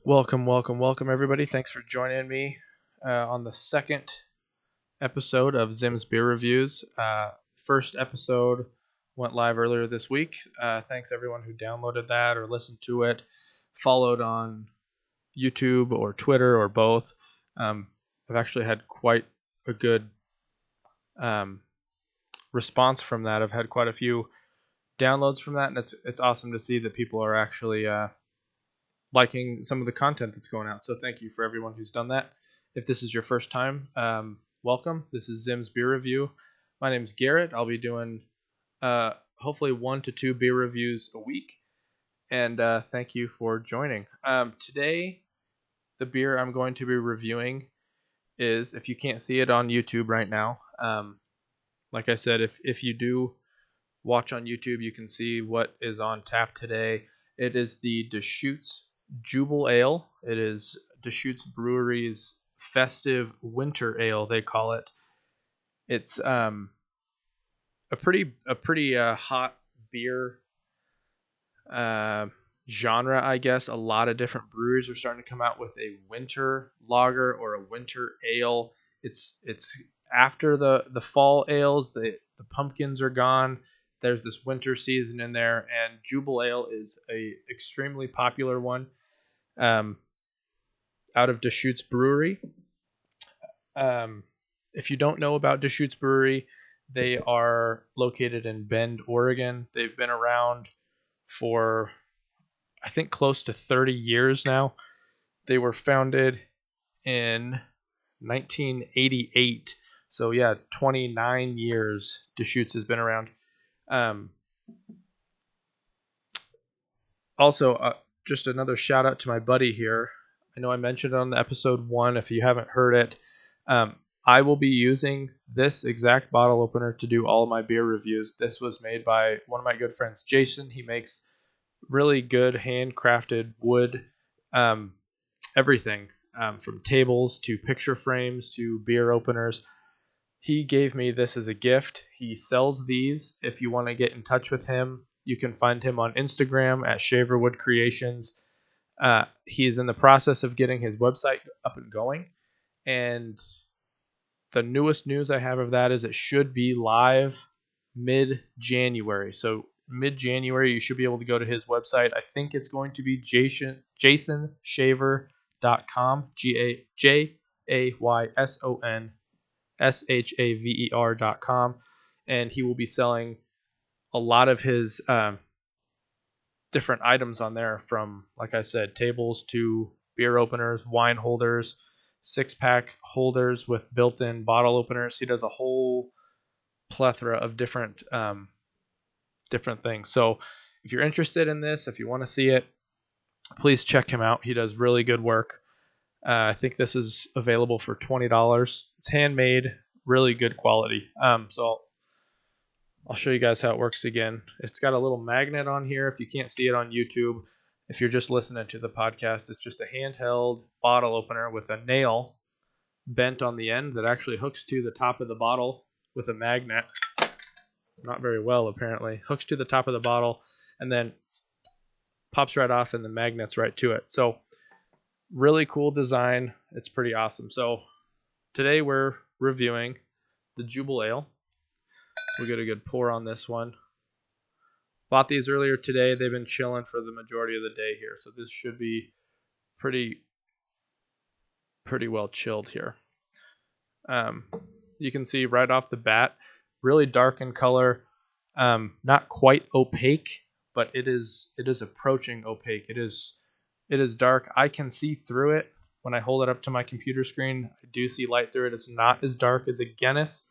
Welcome, everybody. Thanks for joining me on the second episode of Zim's Beer Reviews. First episode went live earlier this week. Thanks everyone who downloaded that or listened to it, followed on YouTube or Twitter or both. I've actually had quite a good response from that. I've had quite a few downloads from that, and it's awesome to see that people are actually liking some of the content that's going out. So thank you for everyone who's done that. If this is your first time, welcome. This is Zim's Beer Review. My name's Garrett. I'll be doing hopefully 1 to 2 beer reviews a week. And thank you for joining. Today, the beer I'm going to be reviewing is, if you can't see it on YouTube right now, like I said, if you do watch on YouTube, you can see what is on tap today. It is the Deschutes Jebelale. It is Deschutes Brewery's festive winter ale, they call it. It's a pretty hot beer genre, I guess. A lot of different breweries are starting to come out with a winter lager or a winter ale. It's after the fall ales. The pumpkins are gone. There's this winter season in there, and Jebelale is a extremely popular one out of Deschutes Brewery. If you don't know about Deschutes Brewery, they are located in Bend, Oregon. They've been around for, I think, close to 30 years now. They were founded in 1988. So yeah, 29 years Deschutes has been around. Also, just another shout out to my buddy here. I know I mentioned it on the episode 1. If you haven't heard it, I will be using this exact bottle opener to do all of my beer reviews. This was made by one of my good friends, Jason. He makes really good handcrafted wood, everything, from tables to picture frames to beer openers. He gave me this as a gift. He sells these. If you want to get in touch with him, you can find him on Instagram at Shaverwood Creations. He's in the process of getting his website up and going. And the newest news I have of that is it should be live mid-January. So mid-January, you should be able to go to his website. I think it's going to be jaysonshaver.com, JAYSONSHAVER.com, and he will be selling a lot of his different items on there, from, like I said, tables to beer openers, wine holders, 6-pack holders with built-in bottle openers. He does a whole plethora of different things. So if you're interested in this, if you want to see it, please check him out. He does really good work. I think this is available for $20. It's handmade, really good quality. So I'll show you guys how it works again. It's got a little magnet on here if you can't see it on YouTube. If you're just listening to the podcast, it's just a handheld bottle opener with a nail bent on the end that actually hooks to the top of the bottle with a magnet. Not very well, apparently. Hooks to the top of the bottle and then pops right off, and the magnet's right to it. So really cool design. It's pretty awesome. So today we're reviewing the Jebelale. We'll get a good pour on this one. Bought these earlier today. They've been chilling for the majority of the day here, so this should be pretty well chilled here. You can see right off the bat, really dark in color. Not quite opaque, but it is approaching opaque. It is dark. I can see through it when I hold it up to my computer screen. I do see light through it. It's not as dark as a Guinness,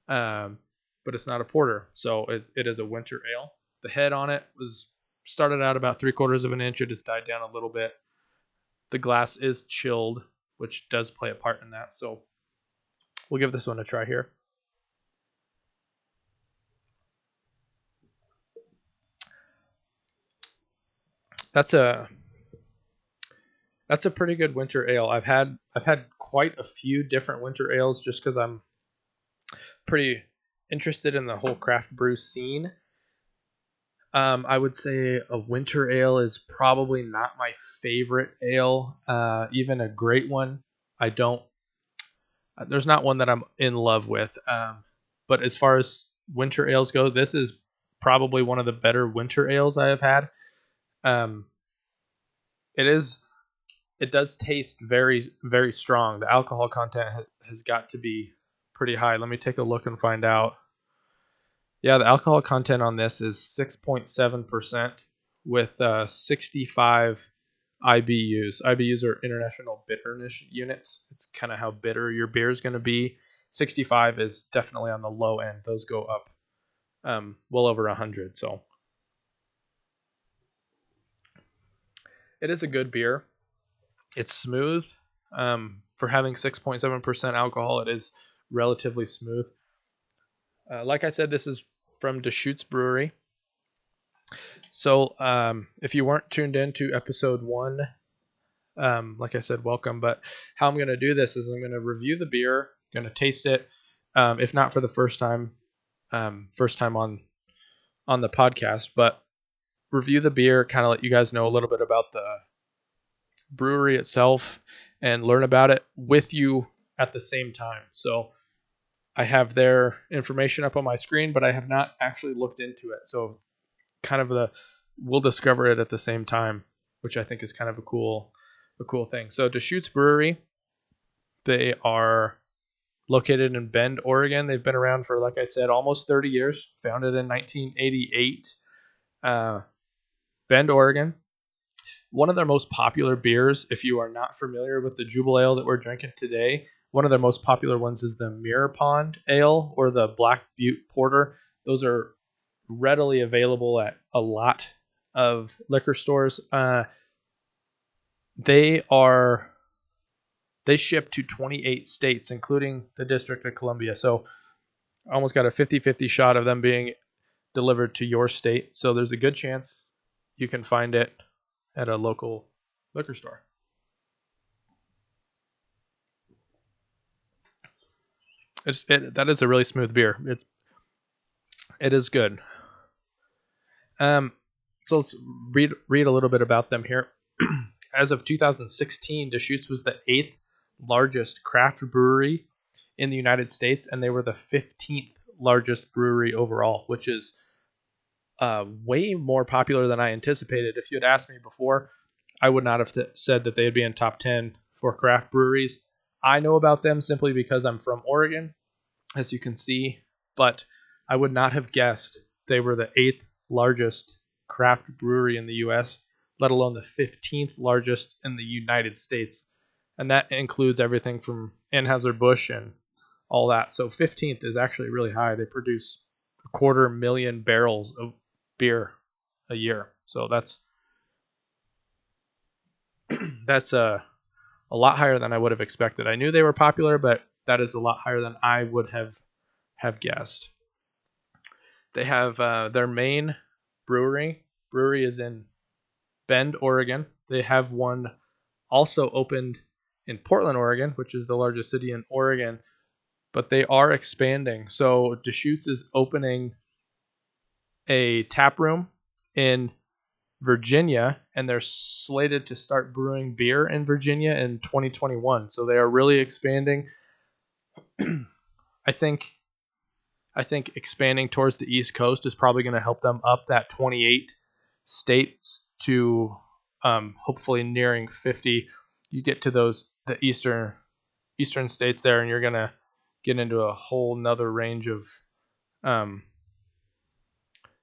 but it's not a porter, so it is a winter ale. The head on it started out about 3/4 of an inch. It has died down a little bit. The glass is chilled, which does play a part in that. So we'll give this one a try here. That's a pretty good winter ale. I've had quite a few different winter ales just because I'm pretty interested in the whole craft brew scene. I would say a winter ale is probably not my favorite ale. Even a great one, I don't. There's not one that I'm in love with. But as far as winter ales go, this is probably one of the better winter ales I have had. Um, it is. It does taste very, very strong. The alcohol content has got to be pretty high. Let me take a look and find out. Yeah, the alcohol content on this is 6.7% with 65 IBUs. IBUs are international bitterness units. It's kind of how bitter your beer is going to be. 65 is definitely on the low end. Those go up well over 100. So it is a good beer. It's smooth. For having 6.7% alcohol, it is relatively smooth. Like I said, this is from Deschutes Brewery. So if you weren't tuned in to episode 1, like I said, welcome. But how I'm going to do this is I'm going to review the beer, going to taste it, if not for the first time on the podcast, but review the beer, kind of let you guys know a little bit about the brewery itself and learn about it with you at the same time. So I have their information up on my screen, but I have not actually looked into it. So kind of we'll discover it at the same time, which I think is kind of a cool thing. So Deschutes Brewery, they are located in Bend, Oregon. They've been around for, like I said, almost 30 years. Founded in 1988. Bend, Oregon. One of their most popular beers, if you are not familiar with the Jebelale Ale that we're drinking today, one of their most popular ones is the Mirror Pond Ale or the Black Butte Porter. Those are readily available at a lot of liquor stores. They ship to 28 states, including the District of Columbia. So I almost got a 50-50 shot of them being delivered to your state. So there's a good chance you can find it at a local liquor store. That is a really smooth beer. It is good. So let's read a little bit about them here. As of 2016, Deschutes was the 8th largest craft brewery in the United States, and they were the 15th largest brewery overall, which is way more popular than I anticipated. If you had asked me before, I would not have said that they'd be in top 10 for craft breweries. I know about them simply because I'm from Oregon, as you can see, but I would not have guessed they were the 8th largest craft brewery in the U.S., let alone the 15th largest in the United States. And that includes everything from Anheuser-Busch and all that. So 15th is actually really high. They produce 250,000 barrels of beer a year. So that's a lot higher than I would have expected. I knew they were popular, but that is a lot higher than I would have guessed. They have their main brewery is in Bend, Oregon. They have one also opened in Portland, Oregon, which is the largest city in Oregon, but they are expanding. So Deschutes is opening a tap room in Virginia, and they're slated to start brewing beer in Virginia in 2021. So they are really expanding. I think expanding towards the East Coast is probably going to help them up that 28 states to hopefully nearing 50. You get to the eastern states there, and you're going to get into a whole nother range of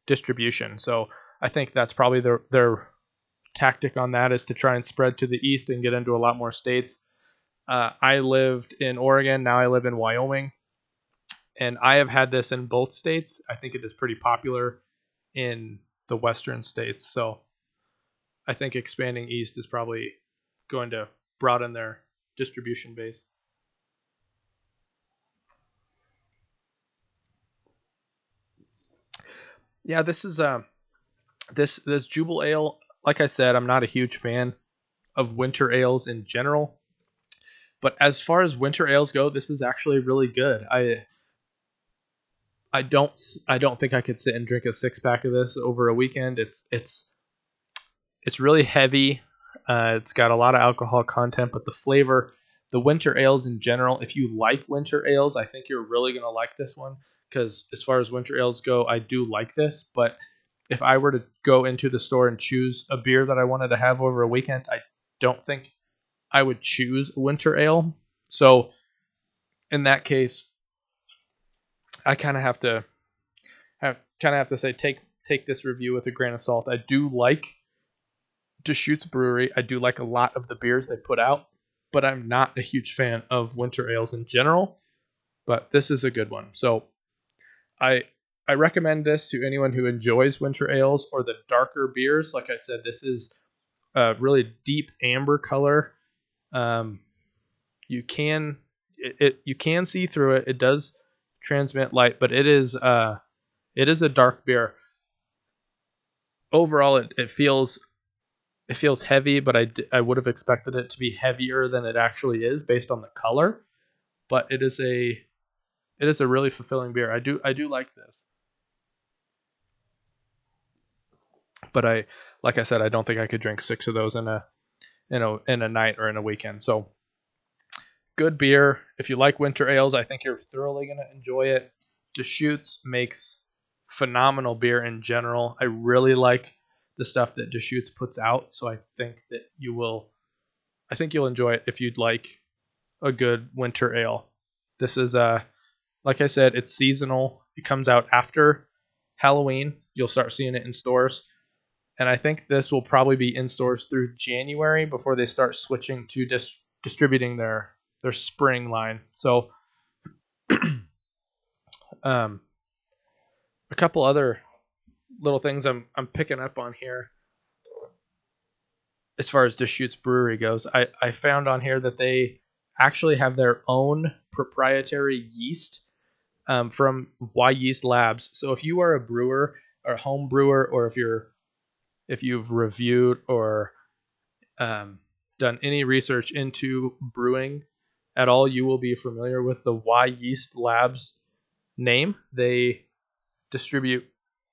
distribution. So I think that's probably their tactic on that, is to try and spread to the east and get into a lot more states. I lived in Oregon. Now I live in Wyoming. And I have had this in both states. I think it is pretty popular in the western states. So I think expanding east is probably going to broaden their distribution base. Yeah, this is this Jubel Ale. Like I said, I'm not a huge fan of winter ales in general, but as far as winter ales go, this is actually really good. I don't think I could sit and drink a 6-pack of this over a weekend. It's really heavy. It's got a lot of alcohol content, but the flavor, the winter ales in general, if you like winter ales, I think you're really going to like this one, because as far as winter ales go, I do like this. But if I were to go into the store and choose a beer that I wanted to have over a weekend, I don't think I would choose a winter ale. So in that case, I kind of have to say take this review with a grain of salt. I do like Deschutes Brewery. I do like a lot of the beers they put out, but I'm not a huge fan of winter ales in general. But this is a good one. So I recommend this to anyone who enjoys winter ales or the darker beers. Like I said, this is a really deep amber color. You can see through it. It does transmit light, but it is a dark beer. Overall, it feels heavy, but I would have expected it to be heavier than it actually is based on the color. But it is a really fulfilling beer. I do like this. But like I said, I don't think I could drink 6 of those in a night or in a weekend. So good beer. If you like winter ales, I think you're thoroughly going to enjoy it. Deschutes makes phenomenal beer in general. I really like the stuff that Deschutes puts out, so I think you'll enjoy it if you'd like a good winter ale. This is like I said, it's seasonal. It comes out after Halloween. You'll start seeing it in stores. And I think this will probably be in stores through January before they start switching to distributing their spring line. So a couple other little things I'm picking up on here as far as Deschutes Brewery goes. I found on here that they actually have their own proprietary yeast from Y Yeast Labs. So if you are a brewer or a home brewer, or if you've reviewed or done any research into brewing at all, you will be familiar with the Y Yeast Labs name. They distribute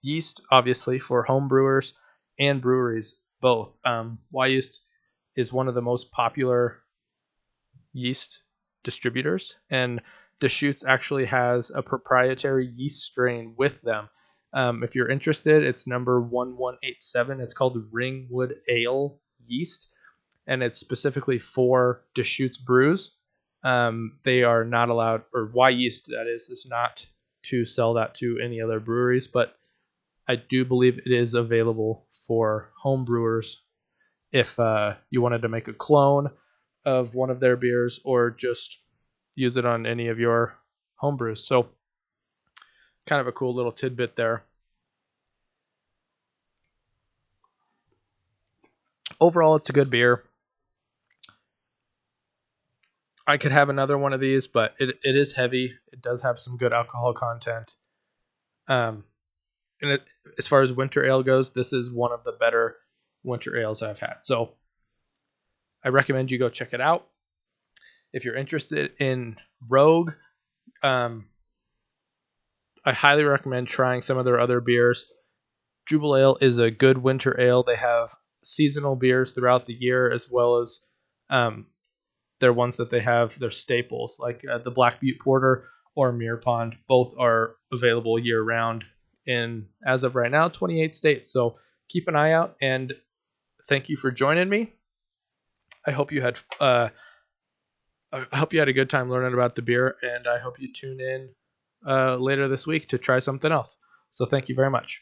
yeast, obviously, for home brewers and breweries both. Y Yeast is one of the most popular yeast distributors, and Deschutes actually has a proprietary yeast strain with them. If you're interested, it's number 1187. It's called Ringwood Ale Yeast, and it's specifically for Deschutes brews. They are not allowed, or Y Yeast, that is not to sell that to any other breweries, but I do believe it is available for home brewers if you wanted to make a clone of one of their beers or just use it on any of your home brews. So kind of a cool little tidbit there. Overall, it's a good beer. I could have another one of these, but it is heavy. It does have some good alcohol content. And as far as winter ale goes, this is one of the better winter ales I've had. So I recommend you go check it out. If you're interested in Rogue, I highly recommend trying some of their other beers. Jebelale is a good winter ale. They have seasonal beers throughout the year, as well as their ones that they have, their staples, like the Black Butte Porter or Muir Pond. Both are available year-round in, as of right now, 28 states. So keep an eye out, and thank you for joining me. I hope you had a good time learning about the beer, and I hope you tune in later this week to try something else. So thank you very much.